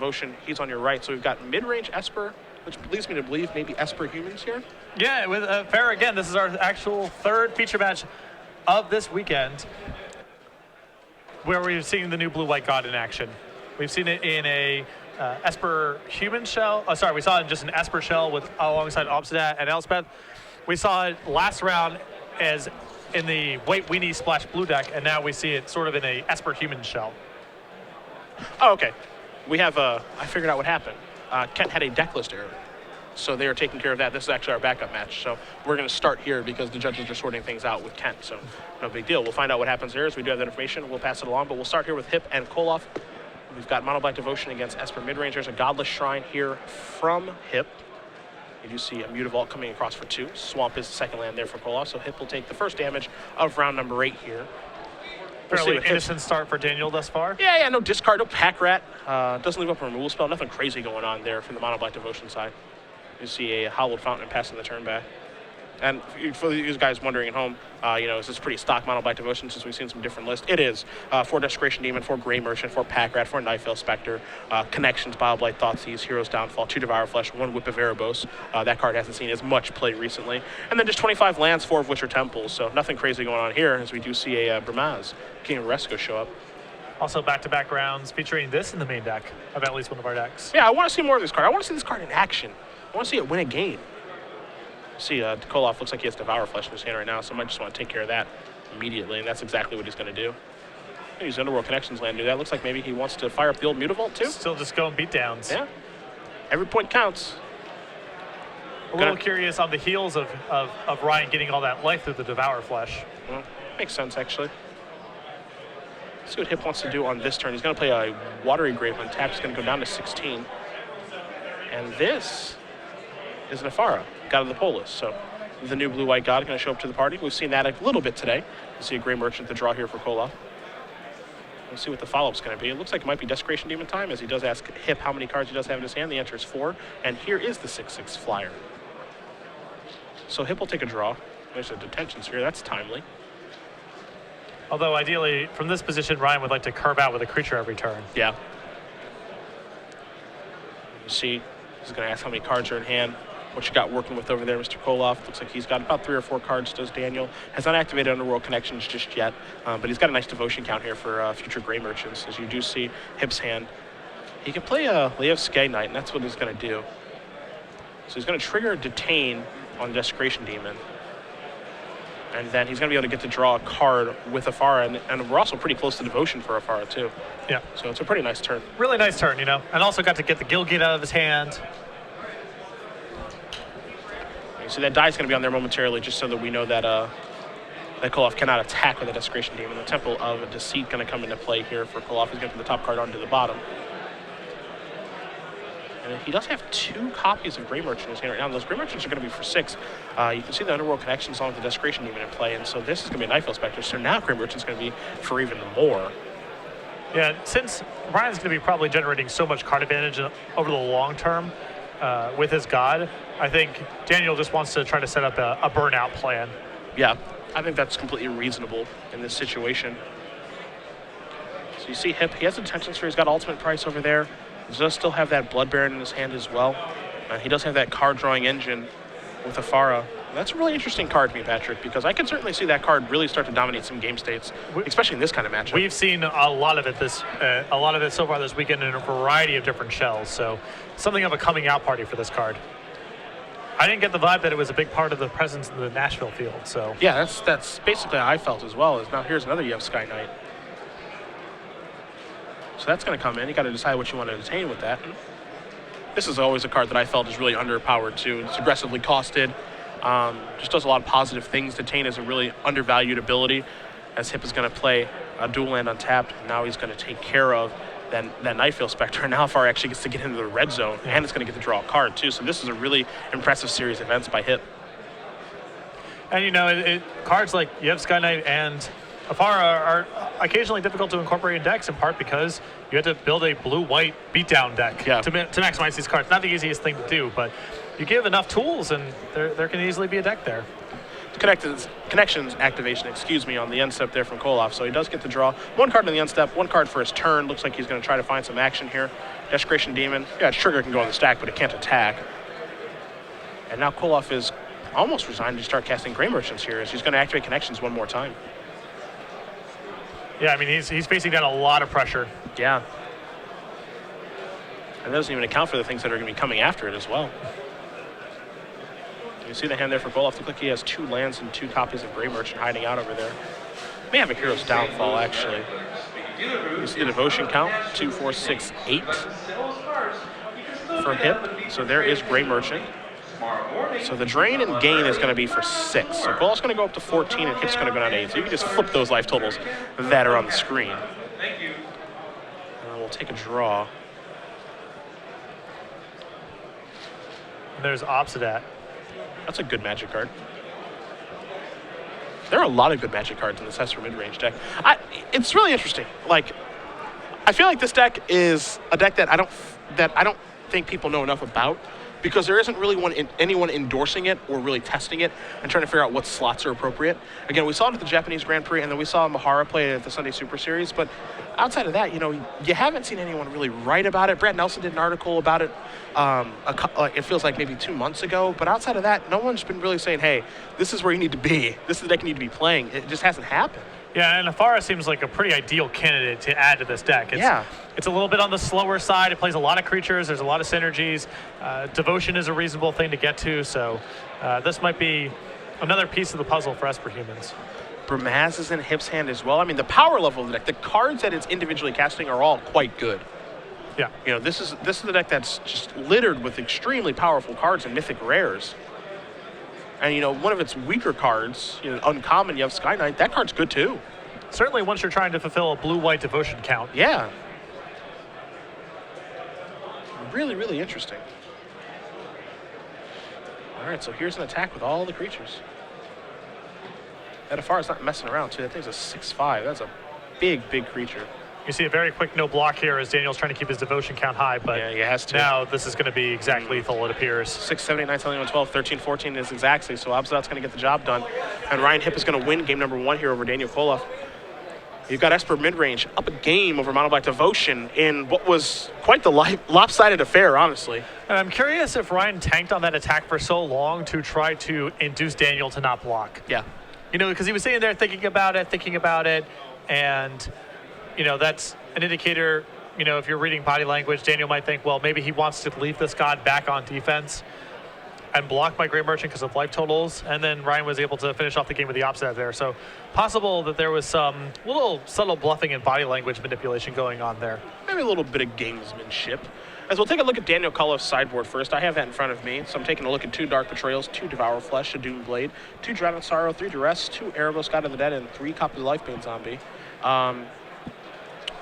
Devotion. He's on your right. So we've got mid-range Esper, which leads me to believe maybe Esper humans here. Yeah, with Fair again, this is our actual third feature match of this weekend where we've seen the new Blue-White God in action. We've seen it in a Esper human shell. Oh, sorry, we saw it in just an Esper shell with alongside Obsidat and Elspeth. We saw it last round as in the White Weenie Splash Blue deck, and now we see it sort of in a Esper human shell. Oh, okay. We have, I figured out what happened. Kent had a deck list error, so they are taking care of that. This is actually our backup match, so we're going to start here because the judges are sorting things out with Kent, so no big deal. We'll find out what happens here as we do have that information. We'll pass it along, but we'll start here with Hipp and Koloff. We've got Mono Black Devotion against Esper Midrange. There's a Godless Shrine here from Hipp. You do see a Mutavault coming across for 2. Swamp is the second land there for Koloff, so Hipp will take the first damage of round number 8 here. Fairly innocent start for Daniel thus far. Yeah, no discard, no Pack Rat. Doesn't leave up a removal spell. Nothing crazy going on there from the Mono Black Devotion side. You see a Hallowed Fountain passing the turn back. And for you guys wondering at home, is this pretty stock Mono Black Devotion since we've seen some different lists? It is. 4 Desecration Demon, 4 Grey Merchant, 4 Pack Rat, 4 Nightveil Spectre, Connections, Bioblight, Thoughtseize, Hero's Downfall, 2 Devour Flesh, 1 Whip of Erebos. That card hasn't seen as much play recently. And then just 25 lands, 4 of which are temples. So nothing crazy going on here as we do see a Bramaz, King of Resco, show up. Also back-to-back rounds featuring this in the main deck of at least one of our decks. Yeah, I want to see more of this card. I want to see this card in action. I want to see it win a game. See, Koloff looks like he has Devour Flesh in his hand right now, so I might just want to take care of that immediately, and that's exactly what he's going to do. Use Underworld Connections land to do that. Looks like maybe he wants to fire up the old Mutavault, too. Still just going beatdowns. Yeah. Every point counts. A little curious on the heels of Ryan getting all that life through the Devour Flesh. Well, makes sense, actually. Let's see what Hipp wants to do on this turn. He's going to play a Watery Grave on tap. He's going to go down to 16. And this is Nefara, God of the Polis. So the new Blue-White God going to show up to the party. We've seen that a little bit today. You see a Grey Merchant to draw here for Koloff. We'll see what the follow-up's going to be. It looks like it might be Desecration Demon time as he does ask Hipp how many cards he does have in his hand. The answer is 4. And here is the 6/6 flyer. So Hipp will take a draw. There's a Detention Sphere. That's timely. Although ideally, from this position, Ryan would like to curve out with a creature every turn. Yeah. You see, he's going to ask how many cards are in hand. What you got working with over there, Mr. Koloff. Looks like he's got about 3 or 4 cards, does Daniel. Has not activated Underworld Connections just yet, but he's got a nice Devotion count here for future Grey Merchants. As you do see Hipp's hand, he can play a Leo's Sky Knight, and that's what he's going to do. So he's going to trigger Detain on the Desecration Demon. And then he's going to be able to get to draw a card with Afara, and we're also pretty close to Devotion for Afara, too. Yeah. So it's a pretty nice turn. Really nice turn, and also got to get the Gilgate out of his hand. So that die's going to be on there momentarily just so that we know that that Koloff cannot attack with a Desecration Demon. The Temple of Deceit going to come into play here for Koloff. He's going to put the top card onto the bottom. And he does have 2 copies of Grey Merchant in his hand right now. And those Grey Merchants are going to be for 6. You can see the Underworld Connections along with the Desecration Demon in play. And so this is going to be a Nightveil Spectre. So now Grey Merchant's going to be for even more. Yeah, since Ryan's going to be probably generating so much card advantage over the long term with his God, I think Daniel just wants to try to set up a burnout plan. Yeah, I think that's completely reasonable in this situation. So you see Hipp, he has Detention Sphere, he's got Ultimate Price over there. He does still have that Blood Baron in his hand as well. He does have that card drawing engine with Afara. That's a really interesting card to me, Patrick, because I can certainly see that card really start to dominate some game states, especially in this kind of matchup. We've seen a lot of it so far this weekend in a variety of different shells. So something of a coming out party for this card. I didn't get the vibe that it was a big part of the presence in the Nashville field. So yeah, that's basically how I felt as well. Is now here's another Yev Sky Knight. So that's going to come in. You got to decide what you want to detain with that. This is always a card that I felt is really underpowered too. It's aggressively costed. Just does a lot of positive things. Detain is a really undervalued ability, as Hipp is going to play a dual land untapped. Now he's going to take care of that Nightveil Spectre. And now Afar actually gets to get into the red zone, and it's going to get to draw a card too. So this is a really impressive series of events by Hipp. And cards like Yev Sky Knight and Afara are occasionally difficult to incorporate in decks, in part because you have to build a blue-white beatdown deck to maximize these cards. Not the easiest thing to do, but you give enough tools, and there can easily be a deck there. connections activation, on the end step there from Koloff. So he does get to draw one card on the end step, one card for his turn. Looks like he's going to try to find some action here. Desecration Demon. Yeah, Trigger can go on the stack, but it can't attack. And now Koloff is almost resigned to start casting Gray Merchants here, as he's going to activate connections one more time. Yeah, I mean, he's facing down a lot of pressure. Yeah. And that doesn't even account for the things that are going to be coming after it as well. You see the hand there for Koloff. Looks like he has 2 lands and 2 copies of Gray Merchant hiding out over there. May have a Hero's Downfall, actually. You see the Devotion count, 2, 4, 6, 8 for Hipp. So there is Gray Merchant. So the drain and gain is going to be for 6. So Koloff's going to go up to 14 and Hipp's going to go down to 8. So you can just flip those life totals that are on the screen. We'll take a draw. And there's Obsidat. That's a good Magic card. There are a lot of good Magic cards in this Esper mid-range deck. It's really interesting. Like, I feel like this deck is a deck that I don't think people know enough about, because there isn't really anyone endorsing it or really testing it and trying to figure out what slots are appropriate. Again, we saw it at the Japanese Grand Prix, and then we saw Mahara play it at the Sunday Super Series, but outside of that, you haven't seen anyone really write about it. Brad Nelson did an article about it, it feels like maybe 2 months ago, but outside of that, no one's been really saying, hey, this is where you need to be. This is the deck you need to be playing. It just hasn't happened. Yeah, and Afara seems like a pretty ideal candidate to add to this deck. It's a little bit on the slower side. It plays a lot of creatures. There's a lot of synergies. Devotion is a reasonable thing to get to, so this might be another piece of the puzzle for Esper humans. Bramaz is in Hipp's hand as well. I mean, the power level of the deck, the cards that it's individually casting are all quite good. Yeah. This is the deck that's just littered with extremely powerful cards and mythic rares. And, one of its weaker cards, uncommon, you have Sky Knight. That card's good, too. Certainly once you're trying to fulfill a blue-white devotion count. Yeah. Really, really interesting. All right, so here's an attack with all the creatures. That Afara's not messing around, too. That thing's a 6/5. That's a big, big creature. You see a very quick no block here as Daniel's trying to keep his devotion count high, but yeah, he has to. Now this is going to be exact lethal, it appears. 6, 7, 8, 9, 10, 11, 12, 13, 14 is exactly, so Obsidat's going to get the job done. And Ryan Hipp is going to win game number 1 here over Daniel Koloff. You've got Esper mid-range up a game over Mono Black Devotion in what was quite the lopsided affair, honestly. And I'm curious if Ryan tanked on that attack for so long to try to induce Daniel to not block. Yeah. Because he was sitting there thinking about it, and, that's an indicator, if you're reading body language, Daniel might think, well, maybe he wants to leave this god back on defense and block my Gray Merchant because of life totals, and then Ryan was able to finish off the game with the Obsidat there. So possible that there was some little subtle bluffing and body language manipulation going on there. Maybe a little bit of gamesmanship. As we'll take a look at Daniel Koloff's sideboard first. I have that in front of me, so I'm taking a look at 2 Dark Betrayals, 2 Devour Flesh, a Doom Blade, 2 Drown in Sorrow, 3 Duress, 2 Erebos, God of the Dead, and 3 copies of Lifebane Zombie.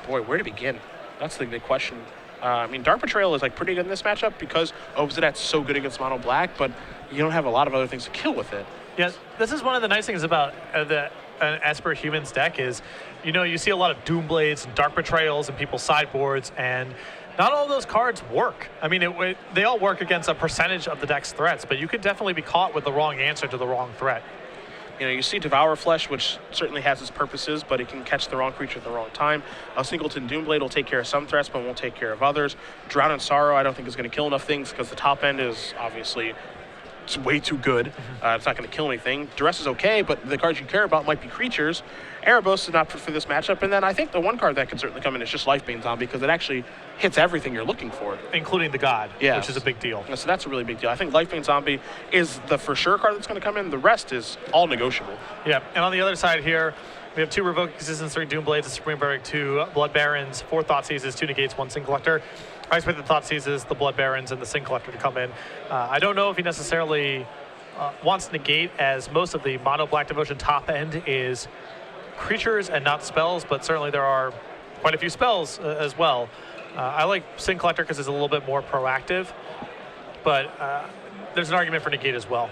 Boy, where to begin? That's the big question. Dark Betrayal is pretty good in this matchup because Obsidat's so good against Mono Black, but you don't have a lot of other things to kill with it. Yeah, this is one of the nice things about an Esper Humans deck is, you see a lot of Doom Blades and Dark Betrayals in people's sideboards, and not all of those cards work. They all work against a percentage of the deck's threats, but you could definitely be caught with the wrong answer to the wrong threat. You see Devour Flesh, which certainly has its purposes, but it can catch the wrong creature at the wrong time. A Singleton Doomblade will take care of some threats, but won't take care of others. Drown in Sorrow, I don't think is going to kill enough things because the top end is obviously it's way too good. It's not going to kill anything. Duress is okay, but the cards you care about might be creatures. Erebos is not for this matchup, and then I think the one card that could certainly come in is just Lifebane Zombie because it actually hits everything you're looking for. Including the god, which is a big deal. So that's a really big deal. I think Lifebane Zombie is the for sure card that's going to come in. The rest is all negotiable. Yeah, and on the other side here, we have 2 Revoke Existence, 3 Doom Blades, a Supreme Buric, 2 Blood Barons, 4 Thoughtseizes, 2 Negates, 1 Sin Collector. I expect the Thoughtseizes, the Blood Barons, and the Sin Collector to come in. I don't know if he necessarily wants to negate, as most of the Mono Black Devotion top end is creatures and not spells, but certainly there are quite a few spells as well. I like Sin Collector because it's a little bit more proactive, but there's an argument for negate as well.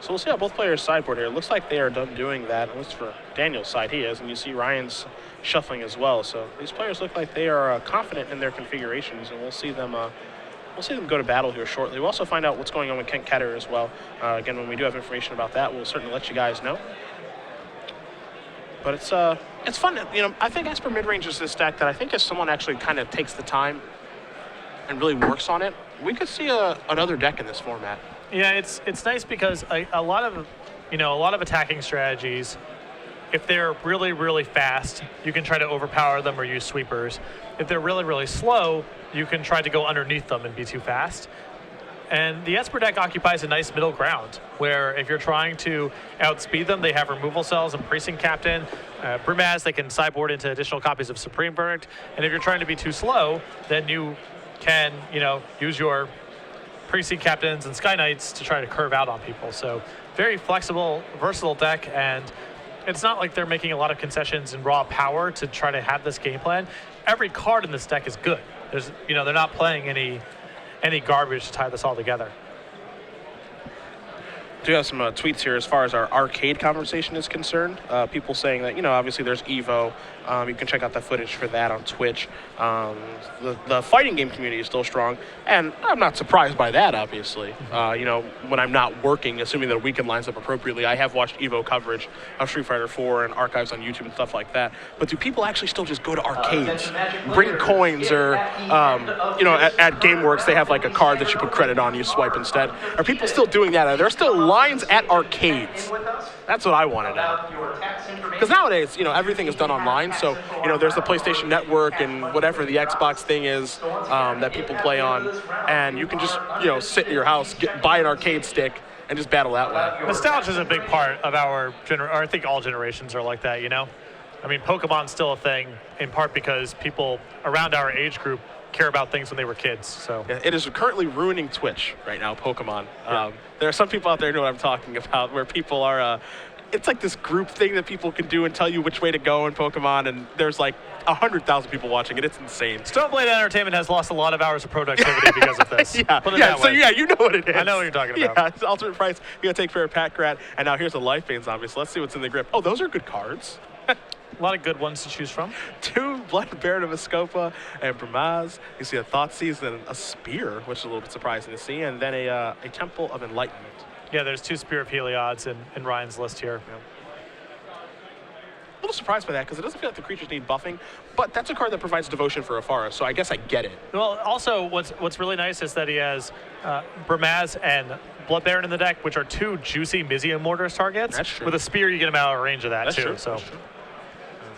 So we'll see how both players sideboard here. It looks like they are done doing that. At least for Daniel's side, he is, and you see Ryan's shuffling as well. So these players look like they are confident in their configurations, and we'll see them we'll see them go to battle here shortly. We'll also find out what's going on with Kent Ketter as well. Again, when we do have information about that, we'll certainly let you guys know. But it's fun. I think Esper Midrange is this deck that I think if someone actually kind of takes the time and really works on it, we could see another deck in this format. Yeah, it's nice because a lot of attacking strategies, if they're really, really fast, you can try to overpower them or use sweepers. If they're really, really slow, you can try to go underneath them and be too fast. And the Esper deck occupies a nice middle ground, where if you're trying to outspeed them, they have removal cells and Precinct Captain. Brumaz, they can sideboard into additional copies of Supreme Verdict. And if you're trying to be too slow, then you can, use your Precinct Captains and Sky Knights to try to curve out on people. So very flexible, versatile deck, and it's not like they're making a lot of concessions in raw power to try to have this game plan. Every card in this deck is good. They're not playing any garbage to tie this all together. Do have some tweets here as far as our arcade conversation is concerned. People saying that, obviously there's Evo. You can check out the footage for that on Twitch. The fighting game community is still strong, and I'm not surprised by that, obviously. When I'm not working, assuming that a weekend lines up appropriately, I have watched Evo coverage of Street Fighter 4 and archives on YouTube and stuff like that. But do people actually still just go to arcades, bring coins, or, at GameWorks, they have like a card that you put credit on, you swipe instead. Are people still doing that? Are there still lines at arcades? That's what I want to know. Because nowadays, everything is done online. So, there's the PlayStation Network and whatever the Xbox thing is that people play on. And you can just, sit in your house, buy an arcade stick, and just battle that way. Nostalgia is a big part of our or I think all generations are like that, I mean, Pokemon's still a thing, in part because people around our age group care about things when they were kids. So yeah, it is currently ruining Twitch right now, Pokemon. Yeah. There are some people out there who know what I'm talking about, where people are, it's like this group thing that people can do and tell you which way to go in Pokemon, and there's like 100,000 people watching it. It's insane. Stoneblade Entertainment has lost a lot of hours of productivity because of this. You know what it is. I know what you're talking about. Yeah, it's Ultimate Price. You gotta take care of Pack Rat, and now here's a Life Bane Zombie, so let's see what's in the grip. Oh, those are good cards. A lot of good ones to choose from. 2 Blood Baron of Escopa and Brumaz. You see a Thoughtseize and a Spear, which is a little bit surprising to see, and then a Temple of Enlightenment. Yeah, there's 2 Spear of Heliod's in Ryan's list here. Yeah. A little surprised by that because it doesn't feel like the creatures need buffing, but that's a card that provides devotion for Afara, so I guess I get it. Well, also what's really nice is that he has Brumaz and Blood Baron in the deck, which are 2 juicy Mizium Mortars targets. That's true. With a Spear, you get him out of range of that. That's too. True. So. That's true.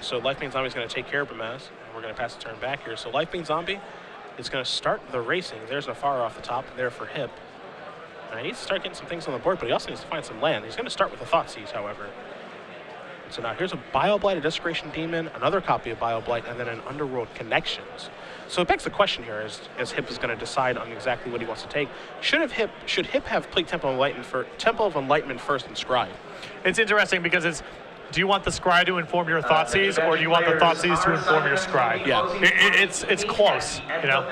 So Life Bane Zombie is going to take care of Brumaz, and we're going to pass the turn back here. So Life Bane Zombie is going to start the racing. There's an Afara off the top there for Hipp. And he needs to start getting some things on the board, but he also needs to find some land. He's going to start with a Thoughtseize, however. So now here's a Bioblight, a Desecration Demon, another copy of Bioblight, and then an Underworld Connections. So it begs the question here as Hipp is going to decide on exactly what he wants to take. Should Hipp have played Temple of Enlightenment first and Scry? It's interesting because do you want the Scry to inform your Thoughtseize, or do you want the Thoughtseize to inform your Scry? Yeah. It's close,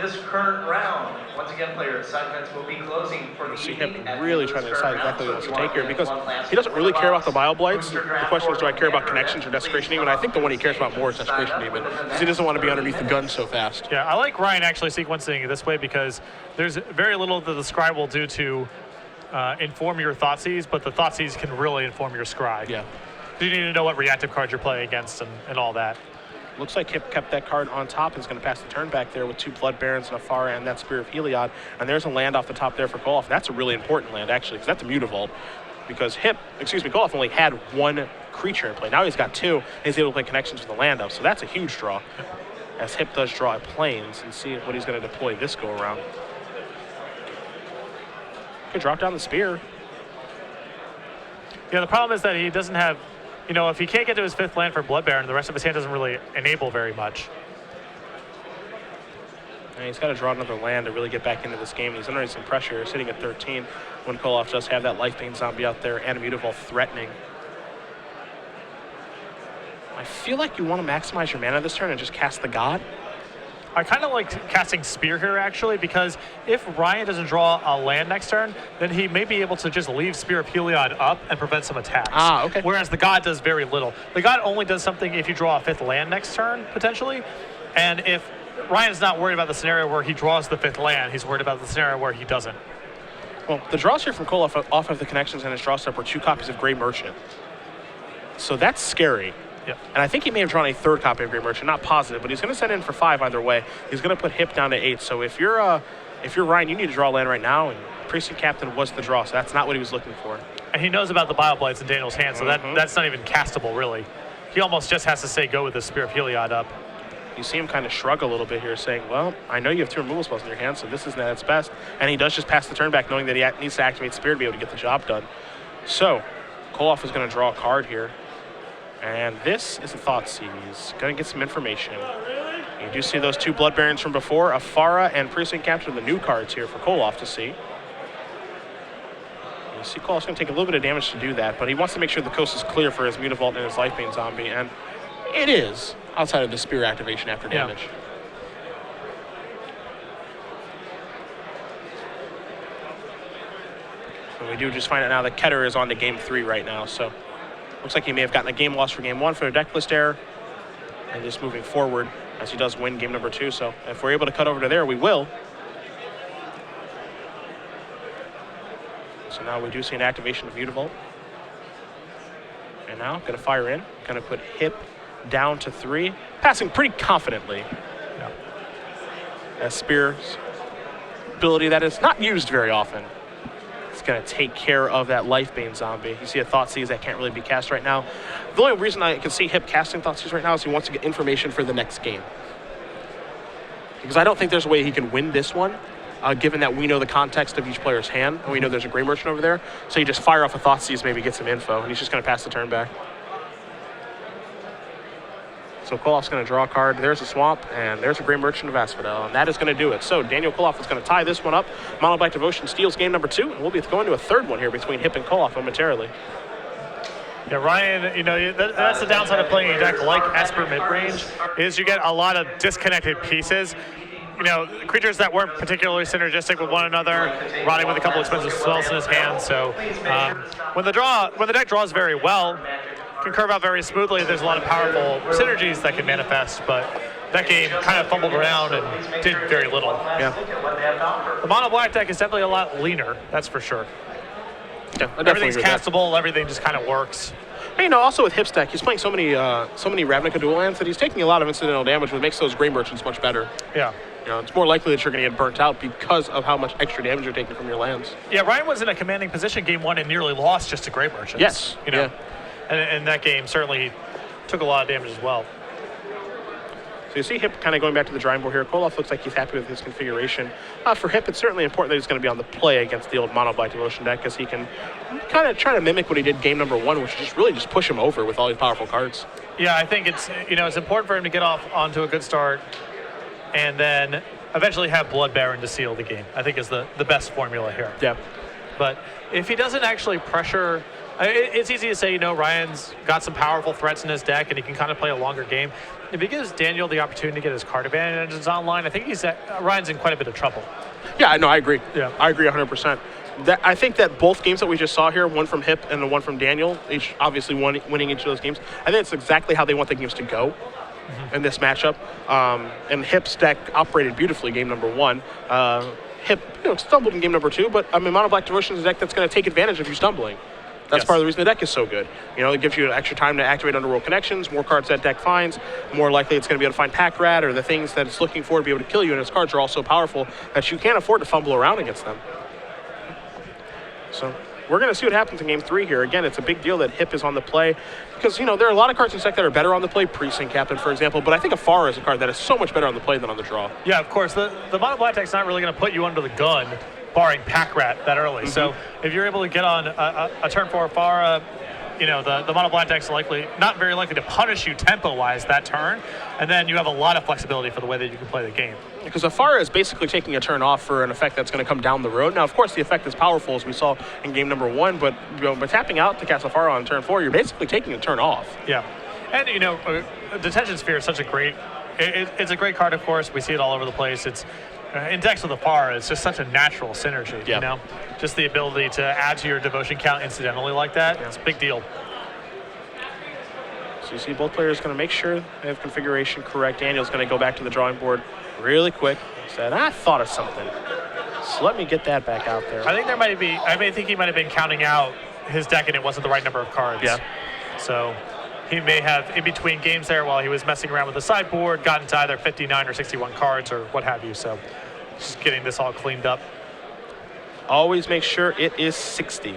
This current round, once again, players, side bets will be closing for the See evening. Hipp really trying to decide exactly what he wants to take here, because he doesn't really care about the Bioblights. The question is, do I care about Connections or Desecration Demon? I think the one he cares about more is Desecration Demon, because he doesn't want to be underneath the gun so fast. Yeah, I like Ryan actually sequencing it this way because there's very little that the Scry will do to inform your Thoughtseize, but the Thoughtseize can really inform your Scry. Yeah. You need to know what reactive cards you're playing against and all that. Looks like Hipp kept that card on top and is going to pass the turn back there with 2 Blood Barons and Afara and that Spear of Heliod. And there's a land off the top there for Koloff. That's a really important land, actually, because that's a Mutavault. Because Koloff only had 1 creature in play. Now he's got 2, and he's able to play Connections with the land up. So that's a huge draw, as Hipp does draw a Plains and see what he's going to deploy this go around. Could drop down the Spear. Yeah, the problem is that he doesn't have, if he can't get to his 5th land for Blood Baron, the rest of his hand doesn't really enable very much. And he's got to draw another land to really get back into this game. He's under some pressure, sitting at 13, when Koloff does have that Life Bane Zombie out there and a Mutavault threatening. I feel like you want to maximize your mana this turn and just cast the God. I kind of like casting Spear here, actually, because if Ryan doesn't draw a land next turn, then he may be able to just leave Spear of Heliod up and prevent some attacks. Okay. Whereas the God does very little. The God only does something if you draw a 5th land next turn, potentially. And if Ryan's not worried about the scenario where he draws the 5th land. He's worried about the scenario where he doesn't. Well, the draws here from Koloff off of the connections and his draw step were 2 copies of Gray Merchant. So that's scary. Yeah. And I think he may have drawn a 3rd copy of Gray Merchant, not positive, but he's going to send in for 5 either way. He's going to put Hipp down to 8. So if you're Ryan, you need to draw land right now, and Precinct Captain was the draw, so that's not what he was looking for. And he knows about the Bile Blights in Daniel's hand, so that's not even castable, really. He almost just has to say go with the Spear of Heliod up. You see him kind of shrug a little bit here, saying, well, I know you have 2 removal spells in your hand, so this isn't at its best. And he does just pass the turn back, knowing that he needs to activate Spear to be able to get the job done. So, Koloff is going to draw a card here. And this is a Thoughtseize. Going to get some information. You do see those 2 Blood Barons from before, Afara and Precinct Captain, the new cards here for Koloff to see. You see Koloff's going to take a little bit of damage to do that, but he wants to make sure the coast is clear for his Mutavault and his Lifebane Zombie, and it is, outside of the Spear activation after damage. And we do just find out now that Keter is on to game 3 right now, so looks like he may have gotten a game loss for game 1 for a deck list error, and just moving forward as he does win game number 2. So if we're able to cut over to there, we will. So now we do see an activation of Mutavault. And now going to fire in, going to put Hipp down to 3, passing pretty confidently. Yeah. As Spear's ability that is not used very often. It's going to take care of that Lifebane Zombie. You see a Thoughtseize that can't really be cast right now. The only reason I can see Hipp casting Thoughtseize right now is he wants to get information for the next game. Because I don't think there's a way he can win this one, given that we know the context of each player's hand, and we know there's a Gray Merchant over there. So you just fire off a Thoughtseize, maybe get some info, and he's just going to pass the turn back. So Koloff's going to draw a card. There's a Swamp, and there's a Gray Merchant of Asphodel, and that is going to do it. So Daniel Koloff is going to tie this one up. Mono Black Devotion steals game number 2, and we'll be going to a 3rd one here between Hipp and Koloff momentarily. Yeah, Ryan, you know, that's the downside of playing a deck like Esper midrange, is you get a lot of disconnected pieces. You know, creatures that weren't particularly synergistic with one another, rotting with a couple expensive spells in his hand. So when the deck draws very well, can curve out very smoothly. There's a lot of powerful synergies that can manifest, but that game kind of fumbled around and did very little. Yeah. The mono black deck is definitely a lot leaner, that's for sure. Yeah, everything's castable, everything just kind of works. And, you know, also with Hipp's deck, he's playing so many Ravnica dual lands that he's taking a lot of incidental damage, which makes those Gray Merchants much better. Yeah. You know, it's more likely that you're going to get burnt out because of how much extra damage you're taking from your lands. Yeah, Ryan was in a commanding position game 1 and nearly lost just to Gray Merchants. Yes. You know, yeah. And that game certainly took a lot of damage as well. So you see Hipp kind of going back to the drawing board here. Koloff looks like he's happy with his configuration. For Hipp, it's certainly important that he's going to be on the play against the old Mono Black Devotion deck, because he can kind of try to mimic what he did game number 1, which is just really just push him over with all these powerful cards. Yeah, I think it's important for him to get off onto a good start and then eventually have Blood Baron to seal the game. I think is the best formula here. Yeah. But if he doesn't actually pressure, it's easy to say, you know, Ryan's got some powerful threats in his deck and he can kind of play a longer game. If he gives Daniel the opportunity to get his card advantages online, I think Ryan's in quite a bit of trouble. Yeah, no, I agree. Yeah. I agree 100%. I think that both games that we just saw here, one from Hipp and the one from Daniel, each obviously winning each of those games, I think it's exactly how they want the games to go in this matchup. And Hipp's deck operated beautifully game number 1. Hipp, stumbled in game number 2, but I mean, Mono Black Devotion is a deck that's going to take advantage of you stumbling. That's part of the reason the deck is so good. You know, it gives you extra time to activate Underworld Connections, more cards that deck finds, more likely it's going to be able to find Pack Rat or the things that it's looking for to be able to kill you, and its cards are all so powerful that you can't afford to fumble around against them. So we're going to see what happens in game 3 here. Again, it's a big deal that Hipp is on the play because, you know, there are a lot of cards in this deck that are better on the play, Precinct Captain, for example, but I think Afara is a card that is so much better on the play than on the draw. Yeah, of course. The Mono Black deck's not really going to put you under the gun, barring Pack Rat that early. So if you're able to get on a turn 4 Afara, you know, the Mono Black deck's not very likely to punish you tempo-wise that turn, and then you have a lot of flexibility for the way that you can play the game. Because Afara is basically taking a turn off for an effect that's going to come down the road. Now, of course, the effect is powerful, as we saw in game number 1, but by tapping out to cast Afara on turn 4, you're basically taking a turn off. Yeah. And, you know, Detention Sphere is such a great... It's a great card, of course. We see it all over the place. It's in decks with Afara, it's just such a natural synergy, you know? Just the ability to add to your devotion count incidentally like that, it's a big deal. So you see both players going to make sure they have configuration correct. Daniel's going to go back to the drawing board really quick. Said, I thought of something. So let me get that back out there. I think he might have been counting out his deck and it wasn't the right number of cards. Yeah. So he may have, in between games there, while he was messing around with the sideboard, gotten to either 59 or 61 cards or what have you. So just getting this all cleaned up. Always make sure it is 60.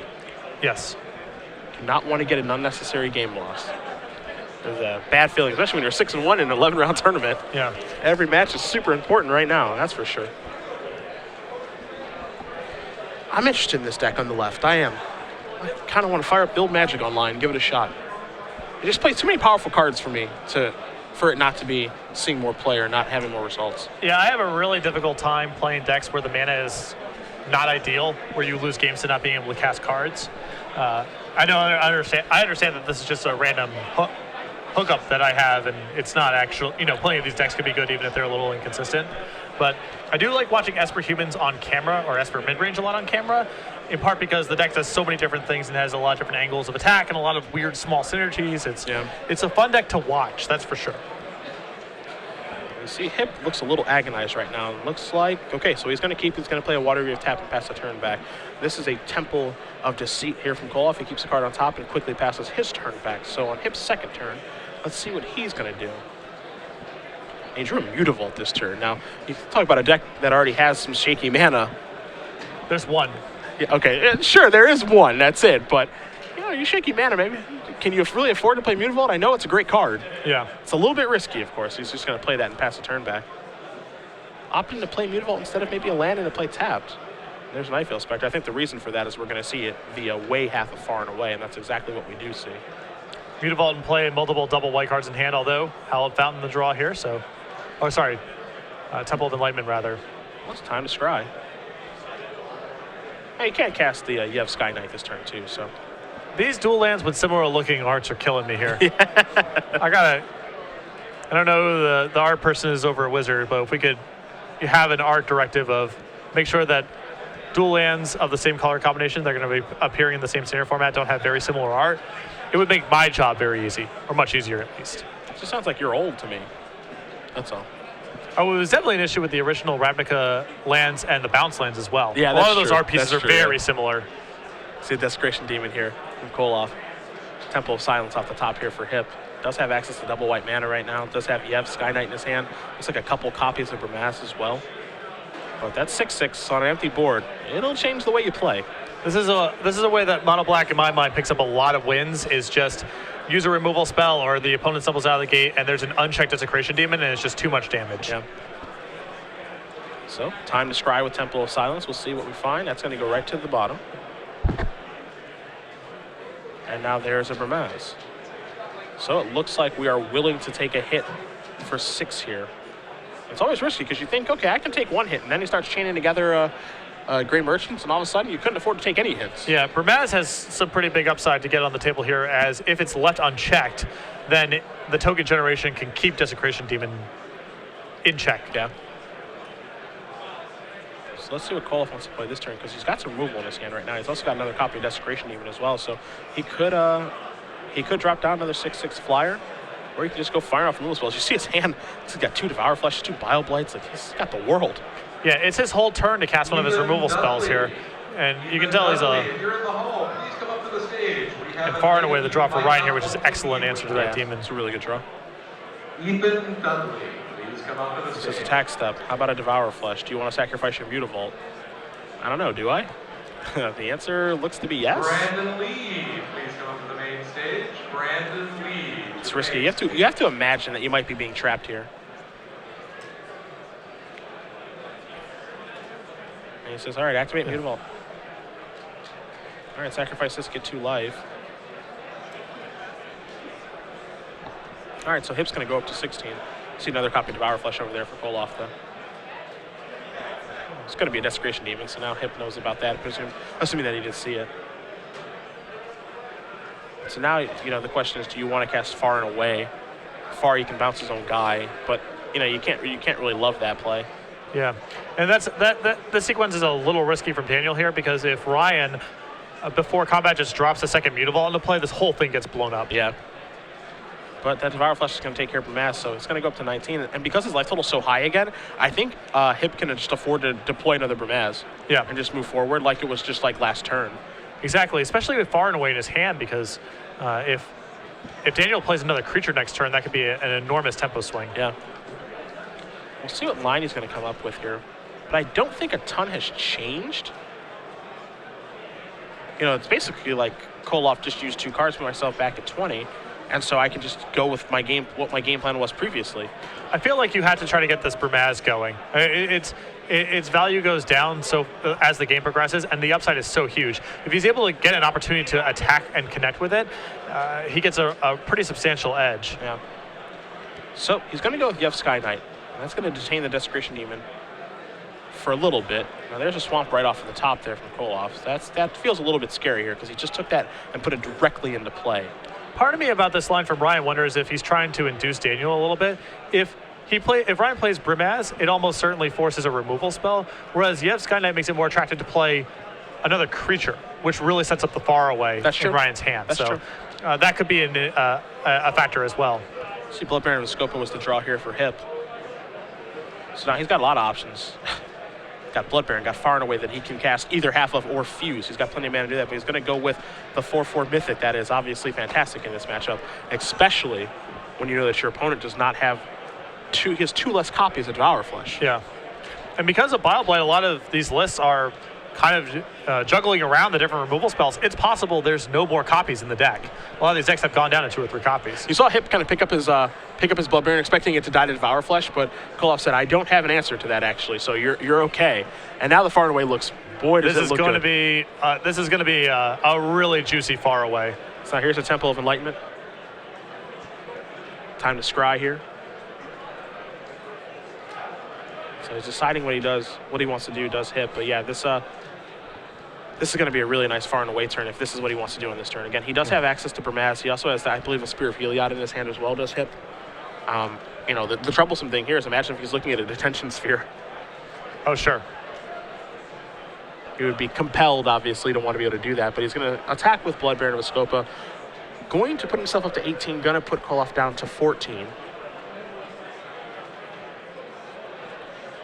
Yes. Do not want to get an unnecessary game loss. There's a bad feeling, especially when you're 6-1 in an 11-round tournament. Yeah. Every match is super important right now, that's for sure. I'm interested in this deck on the left. I am. I kind of want to fire up Build Magic online, give it a shot. It just plays too many powerful cards for me for it not to be seeing more play or not having more results. Yeah, I have a really difficult time playing decks where the mana is not ideal, where you lose games to not being able to cast cards. I understand that this is just a random hookup that I have, and it's not actual. Plenty of these decks could be good even if they're a little inconsistent. But I do like watching Esper Humans on camera, or Esper Midrange a lot on camera, in part because the deck does so many different things and has a lot of different angles of attack and a lot of weird small synergies. It's a fun deck to watch, that's for sure. You see, Hipp looks a little agonized right now. Looks like, okay, so he's going to play a Water Grave tap and pass the turn back. This is a Temple of Deceit here from Koloff. He keeps the card on top and quickly passes his turn back. So on Hipp's second turn, let's see what he's going to do. And he drew a Mutavault this turn. Now, you talk about a deck that already has some shaky mana. There's one. Yeah, okay, sure, there is one, that's it. But, you shaky mana, maybe. Can you really afford to play Mutavault? I know it's a great card. Yeah. It's a little bit risky, of course. He's just going to play that and pass the turn back. Opting to play Mutavault instead of maybe a land and to play tapped. There's an Nightveil Spectre. I think the reason for that is we're going to see it via way half of Far and Away, and that's exactly what we do see. Mutavault in play, multiple double white cards in hand, although Hallowed Fountain the draw here, so... Oh, sorry. Temple of Enlightenment, rather. Well, it's time to scry. Hey, you can't cast the Yev Sky Knight this turn, too, so... These dual lands with similar looking arts are killing me here. I don't know who the art person is over at Wizard, but if we could have an art directive of make sure that dual lands of the same color combination, they're going to be appearing in the same standard format, don't have very similar art, it would make my job very easy, or much easier at least. It just sounds like you're old to me. That's all. Oh, it was definitely an issue with the original Ravnica lands and the bounce lands as well. Yeah, a lot of those art pieces are very similar. See the Desecration Demon here from Koloff. Temple of Silence off the top here for Hipp. Does have access to double white mana right now. Does have Yev Sky Knight in his hand. Looks like a couple copies of Bramaz as well. But that's 6/6 on an empty board. It'll change the way you play. This is a way that Mono Black, in my mind, picks up a lot of wins, is just use a removal spell or the opponent stumbles out of the gate and there's an unchecked Desecration Demon and it's just too much damage. Yeah. So, time to scry with Temple of Silence. We'll see what we find. That's going to go right to the bottom. And now there's a Bramaz. So it looks like we are willing to take a hit for 6 here. It's always risky because you think, okay, I can take one hit, and then he starts chaining together Grey Merchants, and all of a sudden you couldn't afford to take any hits. Yeah, Bramaz has some pretty big upside to get on the table here, as if it's left unchecked, then the token generation can keep Desecration Demon in check. Yeah. So let's see what Koloff wants to play this turn, because he's got some removal in his hand right now. He's also got another copy of Desecration Demon as well, so he could drop down another 6/6 flyer, or he could just go fire off removal spells. You see his hand, he's got 2 Devour Flesh, 2 Bile Blights, like he's got the world. Yeah, it's his whole turn to cast one of his removal spells here, and you can tell he's You're in the hall. Please come up to the stage. and far and away the draw for Ryan here, which is an excellent answer to that demon. It's a really good draw. Ethan Dudley, please come up to the This stage. is attack step. How about a Devour Flesh? Do you want to sacrifice your Mutavault? I don't know, do I? The answer looks to be yes. Brandon Lee, please come up to the main stage. Brandon Lee. It's risky. You have to imagine that you might be being trapped here. And he says, all right, activate Mutavault. All right, sacrifice this, get 2 life. All right, so Hipp's going to go up to 16. See another copy of Devour Flesh over there for Koloff, though. It's going to be a Desecration Demon, so now Hipp knows about that, assuming that he did see it. So now, the question is, do you want to cast Far and Away? Far, you can bounce his own guy, but you can't really love that play. Yeah, and the sequence is a little risky from Daniel here, because if Ryan, before combat, just drops a second Mutavault into play, this whole thing gets blown up. Yeah. But that Devour Flesh is going to take care of Bramaz, so it's going to go up to 19. And because his life total is so high again, I think Hipp can just afford to deploy another Bramaz. Yeah. And just move forward like it was just like last turn. Exactly, especially with Far and Away in his hand, because if Daniel plays another creature next turn, that could be an enormous tempo swing. Yeah. We'll see what line he's going to come up with here. But I don't think a ton has changed. You know, it's basically like Koloff just used 2 cards for myself back at 20. And so I can just go with what my game plan was previously. I feel like you had to try to get this Bramaz going. Its value goes down so as the game progresses, and the upside is so huge. If he's able to get an opportunity to attack and connect with it, he gets a pretty substantial edge. Yeah. So he's going to go with Yev Sky Knight. And that's going to detain the Desecration Demon for a little bit. Now there's a Swamp right off of the top there from Koloff. That feels a little bit scary here because he just took that and put it directly into play. Part of me about this line from Ryan wonders if he's trying to induce Daniel a little bit. If Ryan plays Bramaz, it almost certainly forces a removal spell, whereas Yev Sky Knight makes it more attractive to play another creature, which really sets up the Far Away in Ryan's hand. That's true. That could be a factor as well. See, Blood Baron with Scopa was the draw here for Hipp. So now he's got a lot of options. Got Blood Baron, got Far and Away that he can cast either half of or Fuse. He's got plenty of mana to do that, but he's going to go with the 4/4 Mythic. That is obviously fantastic in this matchup, especially when you know that your opponent does not have he has 2 less copies of Devour Flesh. Yeah. And because of Bile Blight, a lot of these lists are kind of juggling around the different removal spells. It's possible there's no more copies in the deck. A lot of these decks have gone down to 2 or 3 copies. You saw Hipp kind of pick up his Blood Baron, expecting it to die to Devour Flesh, but Koloff said, "I don't have an answer to that actually, so you're okay." And now the Far and Away looks, boy, does it look good. This is going to be a really juicy Far Away. So here's a Temple of Enlightenment. Time to scry here. So he's deciding what he wants to do, does Hipp. But yeah, this is going to be a really nice Far and Away turn if this is what he wants to do in this turn. Again, he does have access to Bramaz. He also has, I believe, a Spear of Heliod in his hand as well, does Hipp. You know, the troublesome thing here is imagine if he's looking at a Detention Sphere. Oh, sure. He would be compelled, obviously, to want to be able to do that. But he's going to attack with Blood Baron with Scopa. Going to put himself up to 18, going to put Koloff down to 14.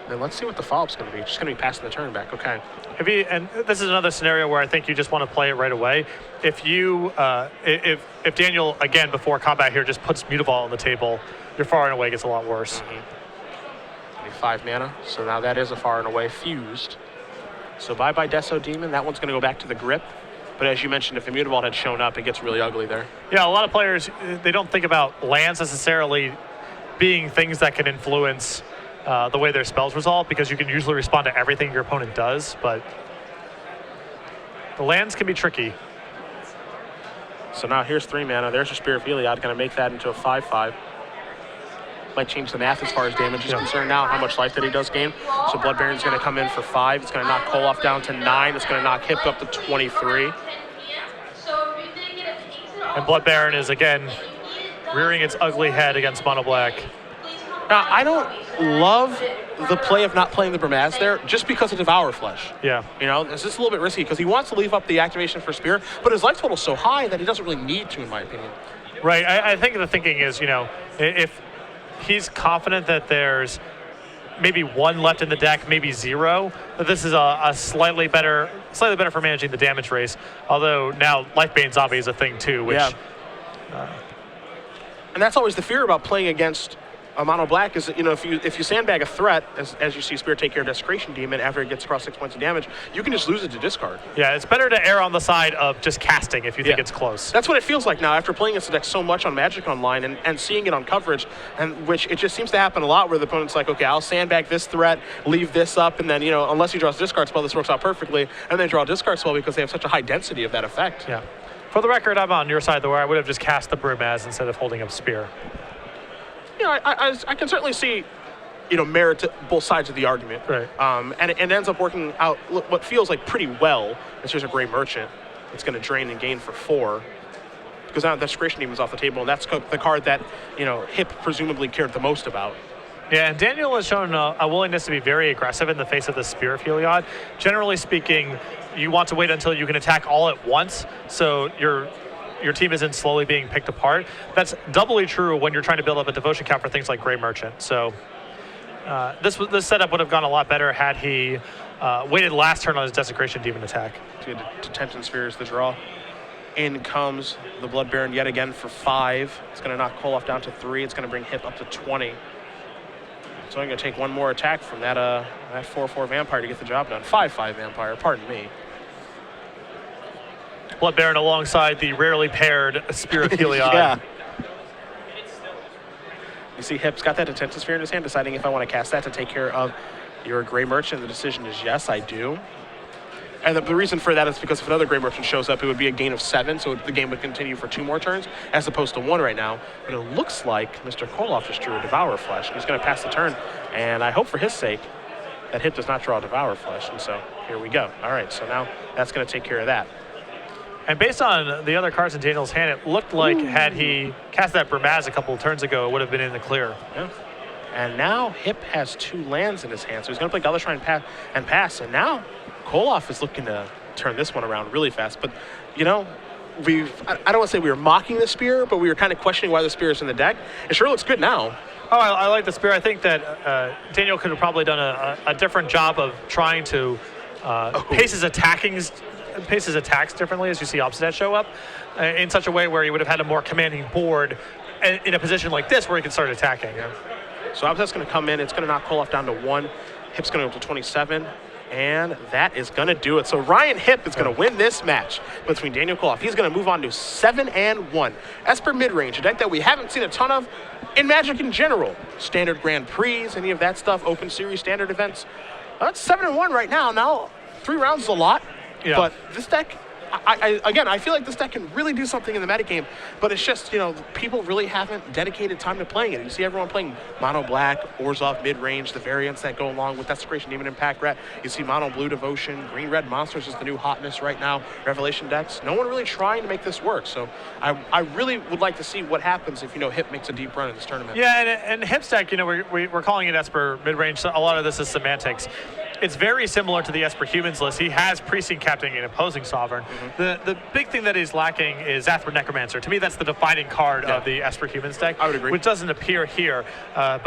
Then let's see what the follow-up's going to be. Just going to be passing the turn back. Okay. And this is another scenario where I think you just want to play it right away. If Daniel, again, before combat here, just puts Mutavault on the table, your Far and Away gets a lot worse. 5 mana, so now that is a Far and Away fused. So bye-bye Deso Demon. That one's going to go back to the grip. But as you mentioned, if the Mutavault had shown up, it gets really ugly there. Yeah, a lot of players, they don't think about lands necessarily being things that can influence the way their spells resolve, because you can usually respond to everything your opponent does, but the lands can be tricky. So now here's 3 mana. There's your Spear of Heliod, going to make that into a 5/5. Might change the math as far as damage is concerned now, how much life that he does gain. So Blood Baron's going to come in for 5. It's going to knock Koloff down to 9. It's going to knock Hipp up to 23. And Blood Baron is, again, rearing its ugly head against Mono Black. Now, I don't love the play of not playing the Bramaz there just because of Devour Flesh. Yeah. You know, it's just a little bit risky because he wants to leave up the activation for Spear, but his life total's so high that he doesn't really need to, in my opinion. Right. I think the thinking is, you know, if he's confident that there's maybe 1 left in the deck, maybe 0, that this is a slightly better for managing the damage race. Although now Lifebane Zombie is a thing too, which... Yeah. And that's always the fear about playing against a Mono Black is that, you know, if you sandbag a threat, as you see Spear take care of Desecration Demon after it gets across 6 points of damage, you can just lose it to discard. Yeah, it's better to err on the side of just casting if you think it's close. That's what it feels like now after playing this deck so much on Magic Online and seeing it on coverage, and which it just seems to happen a lot where the opponent's like, okay, I'll sandbag this threat, leave this up, and then, you know, unless he draws a discard spell, this works out perfectly, and they draw a discard spell because they have such a high density of that effect. Yeah. For the record, I'm on your side, though, where I would have just cast the Bramaz instead of holding up Spear. You know, I can certainly see, you know, merit to both sides of the argument. Right. And it ends up working out what feels like pretty well. It's just a Gray Merchant. It's going to drain and gain for 4. Because now Desecration Demon's off the table, and that's the card that, you know, Hipp presumably cared the most about. Yeah, and Daniel has shown a willingness to be very aggressive in the face of the Spear of Heliod. Generally speaking, you want to wait until you can attack all at once, so you're your team isn't slowly being picked apart. That's doubly true when you're trying to build up a devotion count for things like Gray Merchant. So this setup would have gone a lot better had he waited last turn on his Desecration Demon attack. Detention Sphere is the draw. In comes the Blood Baron yet again for 5. It's going to knock Koloff down to 3. It's going to bring Hipp up to 20. So I'm going to take one more attack from that 4/4 Vampire to get the job done. 5/5 Vampire, pardon me. Blood Baron alongside the rarely paired Spear of Heliod. Yeah. You see Hipp's got that Detention Sphere in his hand, deciding if I want to cast that to take care of your Gray Merchant. The decision is yes, I do. And the reason for that is because if another Gray Merchant shows up, it would be a gain of 7, so the game would continue for 2 more turns, as opposed to 1 right now. But it looks like Mr. Koloff just drew a Devour Flesh. He's going to pass the turn, and I hope for his sake that Hipp does not draw a Devour Flesh. And so here we go. All right, so now that's going to take care of that. And based on the other cards in Daniel's hand, it looked like had he cast that Bramaz a couple of turns ago, it would have been in the clear. Yeah. And now Hipp has 2 lands in his hand, so he's going to play Gullish Shrine and pass. And now Koloff is looking to turn this one around really fast. But, you know, I don't want to say we were mocking the Spear, but we were kind of questioning why the Spear is in the deck. It sure looks good now. Oh, I like the Spear. I think that Daniel could have probably done a different job of trying to pace his attacks differently as you see Obsidian show up in such a way where he would have had a more commanding board in a position like this where he can start attacking. Yeah. So Obsidian's going to come in. It's going to knock Koloff down to 1. Hipp's going to go to 27. And that is going to do it. So Ryan Hipp is going to win this match between Daniel Koloff. He's going to move on to 7-1. Esper Midrange, a deck that we haven't seen a ton of in Magic in general. Standard Grand Prix, any of that stuff, Open Series, Standard events. It's 7-1 right now. Now, 3 rounds is a lot. Yeah. But this deck, I feel like this deck can really do something in the metagame, but it's just, you know, people really haven't dedicated time to playing it. You see everyone playing Mono Black, Orzhov mid-range, the variants that go along with Desecration Demon Impact Rat. You see Mono Blue Devotion, Green Red Monsters is the new hotness right now, Revelation decks. No one really trying to make this work, so I really would like to see what happens if, you know, Hipp makes a deep run in this tournament. Yeah, and Hipp's deck, you know, we're calling it Esper mid-range, so a lot of this is semantics. It's very similar to the Esper Humans list. He has Precinct Captain and Opposing Sovereign. The big thing that he's lacking is Zathra Necromancer. To me, that's the defining card of the Esper Humans deck. I would agree. Which doesn't appear here. But